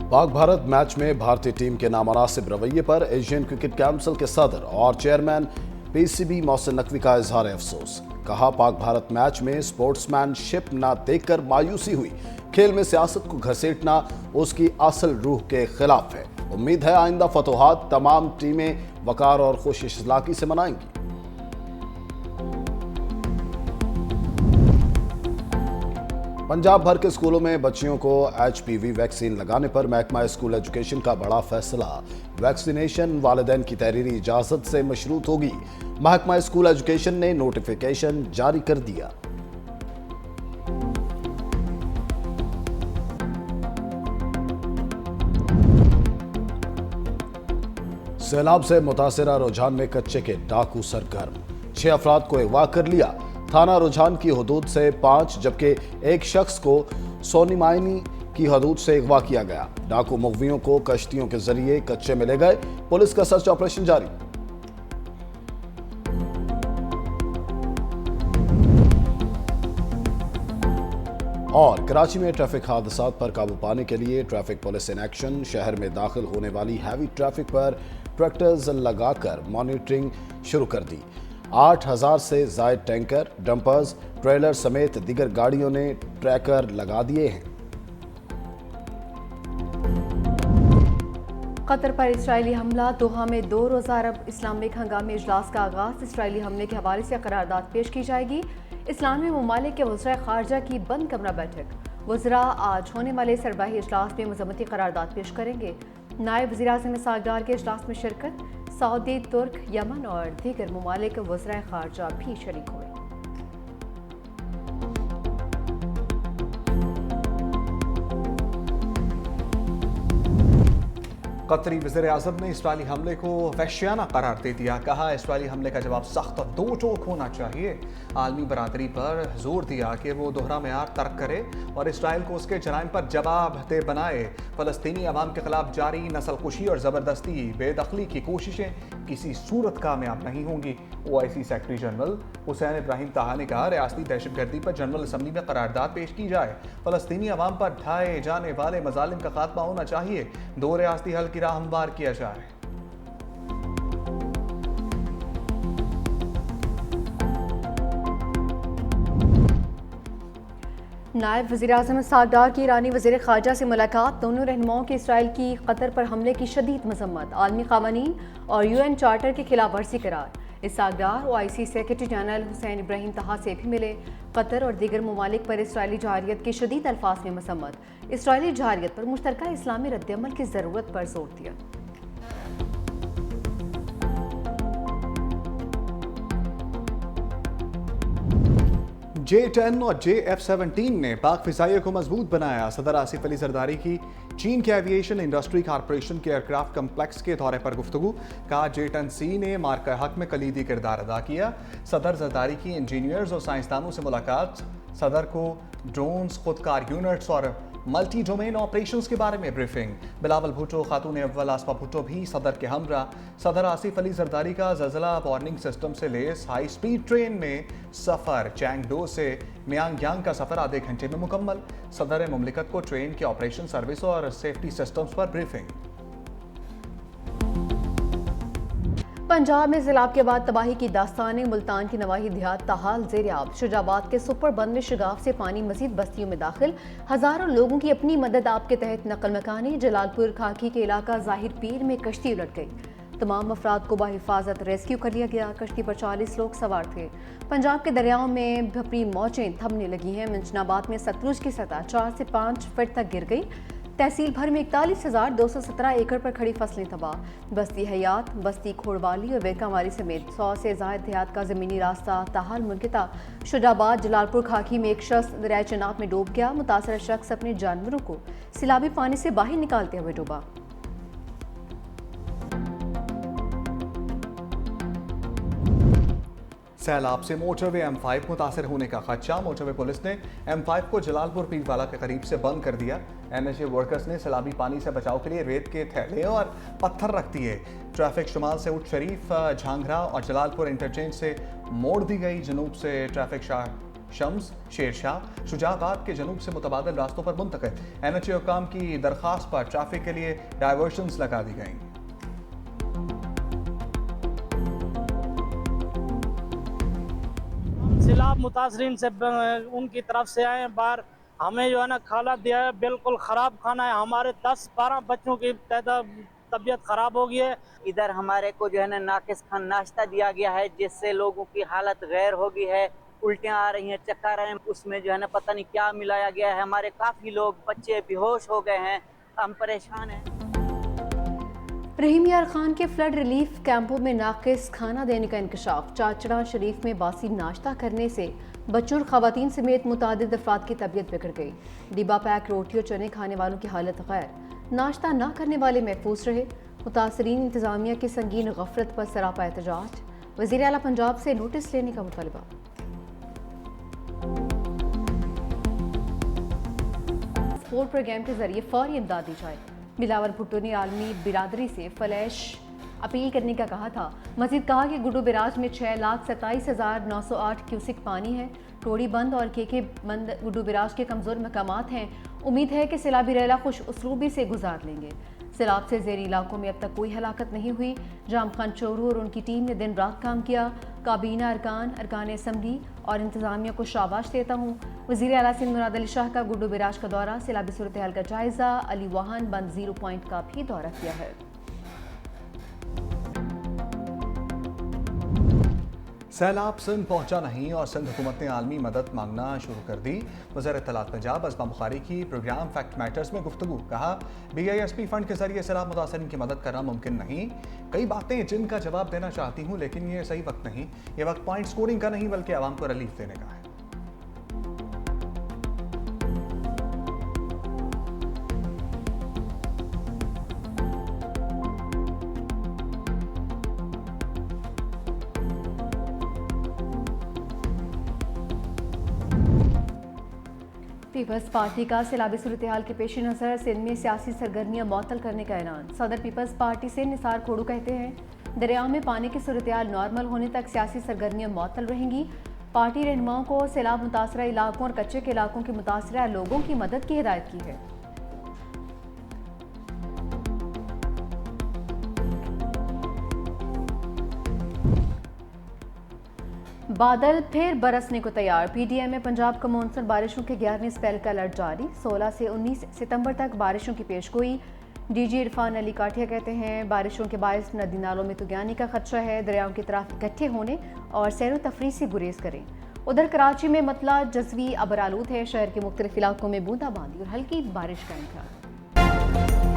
Pak Bharat match में भारतीय team के नामुनासिब रवैये पर एशियन क्रिकेट काउंसिल के सदर और चेयरमैन पीसीबी मोहसिन नकवी का इजहार अफसोस। कहा, पाक भारत मैच में स्पोर्ट्समैनशिप न देखकर मायूसी हुई। खेल में सियासत को घसीटना उसकी असल रूह के खिलाफ है। उम्मीद है आइंदा फतोहात तमाम टीमें वकार और खुश इखलाकी से मनाएंगी। पंजाब भर के स्कूलों में बच्चियों को HPV वैक्सीन लगाने पर महकमा स्कूल एजुकेशन का बड़ा फैसला। वैक्सीनेशन वालिदैन की तहरीरी इजाजत से मशरूत होगी। महकमा स्कूल एजुकेशन ने नोटिफिकेशन जारी कर दिया। सैलाब से मुतासिरा रुझान में कच्चे के डाकू सरगर्म। 6 अफराद को अगवा कर लिया। थाना रुझान की हदूद से 5 जबकि एक शख्स को सोनीमायनी की हदूद से अगवा किया गया। डाकू मुगवियों को कश्तियों के जरिए कच्चे में ले गए। पुलिस का सर्च ऑपरेशन जारी। और कराची में ट्रैफिक हादसात पर काबू पाने के लिए ट्रैफिक पुलिस इन एक्शन। शहर में दाखिल होने वाली हैवी ट्रैफिक पर ट्रैक्टर्स लगाकर मॉनिटरिंग शुरू कर दी। 8000 से जायद टैंकर, डंपर्स, ट्रेलर समेत दीगर गाड़ियों ने ट्रैकर लगा दिए हैं। कतर पर इसराइली हमला। दोहा में 2 रोज़ा अरब इस्लामिक हंगामी इजलास का आगाज। इसराइली हमले के हवाले से करारदाद पेश की जाएगी। इस्लामी ममालिक के वज़ीर खारजा की बंद कमरा बैठक। वज़रा आज होने वाले सरबराही इजलास में मज़म्मती करारदाद पेश करेंगे। नायब वज़ीर-ए-आज़म सागदार के इजलास में शिरकत। सऊदी, तुर्क, यमन और दीगर ममालिक वज़ीर खारजा भी शरीक हुए। कतरी वज़ीर-ए-आज़म ने इसराइली हमले को वहशियाना करार दे दिया। कहा, इसराइली हमले का जवाब सख्त और दो टोक होना चाहिए। आलमी बरादरी पर जोर दिया कि वो दोहरा मेयार तर्क करे और इसराइल को उसके जराइम पर जवाबदेह बनाए। फ़लस्तीनी अवाम के खिलाफ जारी नस्लकुशी और ज़बरदस्ती बेदखली की कोशिशें किसी सूरत कामयाब नहीं होंगी। OIC secretary general Hussain Ibrahim ताहा ने कहा, रियासती दहशतगर्दी पर जनरल असम्बली में करारदाद पेश की जाए। फ़लस्तीनी अवाम पर ढाए जाने वाले मजालिम का खात्मा होना चाहिए। 2 रियासती हल की राह हमवार किया जाए। नायब वज़ीर-ए-आज़म सागदार की ईरानी वज़ीर खारजा से मुलाकात। दोनों रहनुमाओं की इसराइल की कतर पर हमले की शदीद मजम्मत। आलमी क़वानीन और UN चार्टर की खिलाफ वर्जी करार। सागदार OIC secretary general Hussain Ibrahim ताहा से भी मिले। कतर और दीगर ममालिक पर इसराइली जहारियत की शदीद अल्फाज में मसम्मत। इसराइली जहारियत पर मुश्तरका इस्लामी रद्दअमल की ज़रूरत पर जोर दिया। J-10 और JF-17 ने पाक फिजाइया को मजबूत बनाया। सदर आसिफ अली जरदारी की चीन के एविएशन इंडस्ट्री कॉरपोरेशन के एयरक्राफ्ट कम्प्लेक्स के दौरे पर गुफ्तगू। कहा, J-10C ने मार्का हक में कलीदी किरदार अदा किया। सदर जरदारी की इंजीनियर्स और साइंसदानों से मुलाकात। सदर को ड्रोन्स, खुदकार यूनिट्स और मल्टी डोमेन ऑपरेशंस के बारे में ब्रीफिंग। बिलावल भुट्टो, खातून अव्वल आसफा भुट्टो भी सदर के हमरा। सदर आसिफ अली जरदारी का ज़लज़ला वार्निंग सिस्टम से लैस हाई स्पीड ट्रेन में सफ़र। चैंगडो से मियांग का सफ़र आधे घंटे में मुकम्मल। सदर मुमलिकत को ट्रेन के ऑपरेशन, सर्विस और सेफ्टी सिस्टम्स पर ब्रीफिंग। पंजाब में सैलाब के बाद तबाही की दास्तान। मुल्तान की नवाही देहात ताहाल ज़ेर-ए-आब। शुजाबाद के सुपर बंद में शगाफ से पानी मजीद बस्तियों में दाखिल। हज़ारों लोगों की अपनी मदद आप के तहत नकल मकानी। जलालपुर खाकी के इलाका ज़ाहिर पीर में कश्ती उलट गई। तमाम अफराद को बाहिफाजत रेस्क्यू कर लिया गया। कश्ती पर 40 लोग सवार थे। पंजाब के दरियाओं में भपरी मौजें थमने लगी हैं। मंचनाबाद में सतलुज की सतह 4 से 5 फीट तक गिर गई। तहसील भर में 41,217 एकड़ पर खड़ी फसलें तबाह। बस्ती हयात, बस्ती खोड़वाली और बेकामारी समेत 100 से ज़ायद देहात का ज़मीनी रास्ता ताहाल मुनक़ता। शुजाबाद जलालपुर खाकी में एक शख्स दरिया चनाब में डूब गया। मुतासरा शख्स अपने जानवरों को सैलाबी पानी से बाहर निकालते हुए डूबा। सैलाब से मोटरवे M5 मुतासर होने का खदशा। मोटरवे पुलिस ने M5 को जलालपुर पीरवाला के करीब से बंद कर दिया। NHA वर्कर्स ने सैलाबी पानी से बचाव के लिए रेत के थैले और पत्थर रख दिए। ट्रैफिक शुमाल से उठ शरीफ, झांगरा और जलालपुर इंटरचेंज से मोड़ दी गई। जनूब से ट्रैफिक शम्स, शेरशाह, शुजाबाद के जनूब से मुतबादिल रास्तों पर मुंतकिल। NHA हुक्काम की दरखास्त पर ट्रैफिक के लिए डायवर्शंस लगा दी गई। सैलाब मुतासरीन से उनकी तरफ से आए हैं बाहर। हमें जो है ना खाना दिया है, बिल्कुल ख़राब खाना है। हमारे 10-12 बच्चों की तबीयत ख़राब हो गई है। इधर हमारे को जो है ना नाकिस खान नाश्ता दिया गया है, जिससे लोगों की हालत गैर हो गई है। उल्टियाँ आ रही हैं, चक्कर हैं, उसमें जो है ना पता नहीं क्या मिलाया गया है। हमारे काफ़ी लोग बच्चे बेहोश हो गए हैं, हम परेशान हैं। रहीम यार खान के फ्लड रिलीफ कैंपों में नाकिस खाना देने का इंकशाफ। चाचड़ा शरीफ में बासी नाश्ता करने से बच्चों और खवातीन समेत मुतादिद अफराद की तबीयत बिगड़ गई। डिब्बा पैक रोटी और चने खाने वालों की हालत गैर, नाश्ता न करने वाले महफूज रहे। मुतासरीन इंतजामिया की संगीन गफलत पर सरापा एहतजाज। वज़ीर आला पंजाब से नोटिस लेने का मुतालबा। स्पोर्ट प्रोग्राम के जरिए फौरी इमदाद दी जाए। बिलावल भुट्टो ने आलमी बिरादरी से फ्लैश अपील करने का कहा था। मजीद कहा कि गुड्डू बिराज में 6,27,908 क्यूसिक पानी है। टोड़ी बंद और केके बंद गुड्डू बिराज के कमज़ोर मकामात हैं। उम्मीद है कि सैलाबी रैला खुश उसलूबी से गुजार लेंगे। सैलाब से ज़ेरी इलाकों में अब तक कोई हलाकत नहीं हुई। जाम खान चोरू और उनकी टीम ने दिन रात काम किया। काबीना अरकान असम्बली और इंतज़ामिया को शाबाश देता हूँ। वज़ीर आला सिंध मुराद अली शाह का गुड्डू बिराज का दौरा, सैलाबी सूरत हाल का जायज़ा। अली वाहन बंद 0 पॉइंट का भी दौरा किया है। सैलाब सिंध पहुंचा नहीं और सिंध हुकूमत ने आलमी मदद मांगना शुरू कर दी। वज़ीर इत्तलात पंजाब अज़मा बुखारी की प्रोग्राम फैक्ट मैटर्स में गुफ्तगू। कहा, BISP फंड के जरिए सैलाब मुतासरीन की मदद करना मुमकिन नहीं। कई बातें जिनका जवाब देना चाहती हूँ, लेकिन ये सही वक्त नहीं। ये वक्त पॉइंट स्कोरिंग का नहीं बल्कि आवाम को रिलीफ देने का है। पीपल्स पार्टी का सैलाबी सूरत हाल के पेश नज़र सिंध में सियासी सरगर्मियाँ मअतल करने का ऐलान। सदर पीपल्स पार्टी से निसार खोड़ू कहते हैं, दरियाओं में पानी की सूरत हाल नॉर्मल होने तक सियासी सरगर्मियाँ मअतल रहेंगी। पार्टी रहनुमाओं को सैलाब मुतासरा इलाकों और कच्चे के इलाकों के मुतासरा लोगों की मदद की हिदायत की है। बादल फिर बरसने को तैयार। PDM में पंजाब का मानसून बारिशों के 11वें स्पेल का अलर्ट जारी। 16 से 19 सितंबर तक बारिशों की पेशगोई। DG इरफान अली काठिया कहते हैं, बारिशों के बायस नदी नालों में तुगानी का खदशा है। दरियाओं की तरफ इकट्ठे होने और सैर व तफरीह से गुरेज करें। उधर कराची में मतला जज़वी अबरालूद है। शहर के मुख्तलिफ इलाकों में बूंदाबांदी और हल्की बारिश का इम्कान।